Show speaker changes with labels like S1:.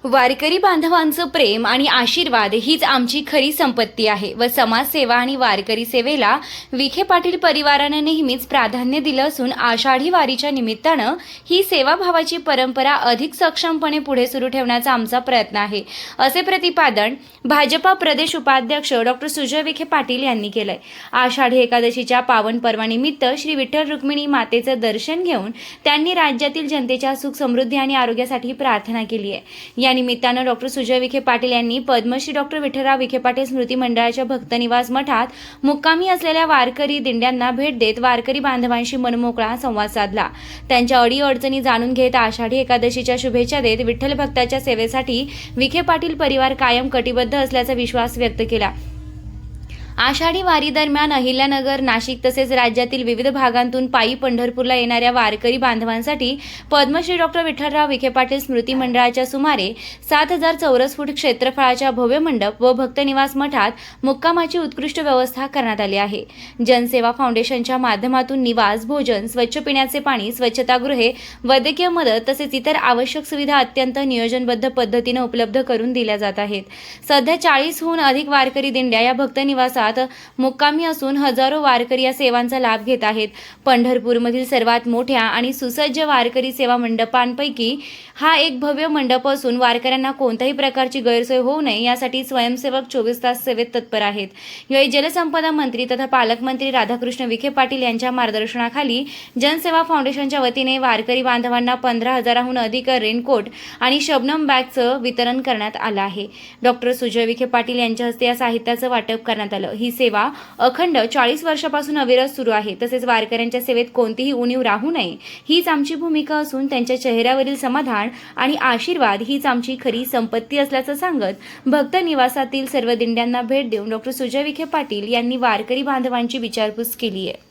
S1: वारकरी बांधवांचं प्रेम आणि आशीर्वाद हीच आमची खरी संपत्ती आहे व समाजसेवा आणि वारकरी सेवेला विखे पाटील परिवारानं नेहमीच प्राधान्य दिलं असून आषाढी वारीच्या निमित्तानं ही सेवाभावाची परंपरा अधिक सक्षमपणे पुढे सुरू ठेवण्याचा आमचा प्रयत्न आहे, असे प्रतिपादन भाजपा प्रदेश उपाध्यक्ष डॉक्टर सुजय विखे पाटील यांनी केलंय। आषाढी एकादशीच्या पावन पर्वानिमित्त श्री विठ्ठल रुक्मिणी मातेचं दर्शन घेऊन त्यांनी राज्यातील जनतेच्या सुख समृद्धी आणि आरोग्यासाठी प्रार्थना केली आहे। या निमित्तानं डॉक्टर सुजय विखे पाटील यांनी पद्मश्री डॉक्टर विठ्ठलराव विखे पाटील स्मृती मंडळाच्या भक्तनिवास मठात मुक्कामी असलेल्या वारकरी दिंड्यांना भेट देत वारकरी बांधवांशी मनमोकळा संवाद साधला। त्यांच्या अडीअडचणी जाणून घेत आषाढी एकादशीच्या शुभेच्छा देत विठ्ठल भक्ताच्या सेवेसाठी विखे पाटील परिवार कायम कटिबद्ध असल्याचा विश्वास व्यक्त केला। आषाढी वारी दरम्यान अहिल्यानगर, नाशिक तसेच राज्यातील विविध भागांतून पायी पंढरपूरला येणाऱ्या वारकरी बांधवांसाठी पद्मश्री डॉक्टर विठ्ठलराव विखे पाटील स्मृती मंडळाच्या सुमारे 7,000 चौरस फूट क्षेत्रफळाच्या भव्य मंडप व भक्तनिवास मठात मुक्कामाची उत्कृष्ट व्यवस्था करण्यात आली आहे। जनसेवा फाउंडेशनच्या माध्यमातून निवास, भोजन, स्वच्छ पिण्याचे पाणी, स्वच्छतागृहे, वैद्यकीय मदत तसेच इतर आवश्यक सुविधा अत्यंत नियोजनबद्ध पद्धतीने उपलब्ध करून दिल्या जात आहेत। सध्या 40हून अधिक वारकरी दिंड्या या भक्तनिवासात मुक्कामी असून हजारो वारकरी या सेवांचा लाभ घेत आहेत। पंढरपूरमधील सर्वात मोठ्या आणि सुसज्ज वारकरी सेवा मंडपांपैकी हा एक भव्य मंडप असून वारकऱ्यांना कोणत्याही प्रकारची गैरसोय होऊ नये यासाठी स्वयंसेवक 24 तास सेवेत तत्पर आहेत। यावेळी जलसंपदा मंत्री तथा पालकमंत्री राधाकृष्ण विखे पाटील यांच्या मार्गदर्शनाखाली जनसेवा फाउंडेशनच्या वतीने वारकरी बांधवांना 15,000हून अधिक रेनकोट आणि शबनम बॅगचं वितरण करण्यात आलं आहे। डॉक्टर सुजय विखे पाटील यांच्या हस्ते या साहित्याचं वाटप करण्यात आलं। ही सेवा अखंड 40 वर्षापासून अविरत सुरू आहे। तसेच वारकऱ्यांच्या सेवेत कोणतीही उणीव राहू नये हीच आमची भूमिका असून त्यांच्या चेहऱ्यावरील समाधान आणि आशीर्वाद हीच आमची खरी संपत्ती असल्याचं सांगत भक्त निवासातील सर्व दिंड्यांना भेट देऊन डॉक्टर सुजय विखे पाटील यांनी वारकरी बांधवांची विचारपूस केली आहे।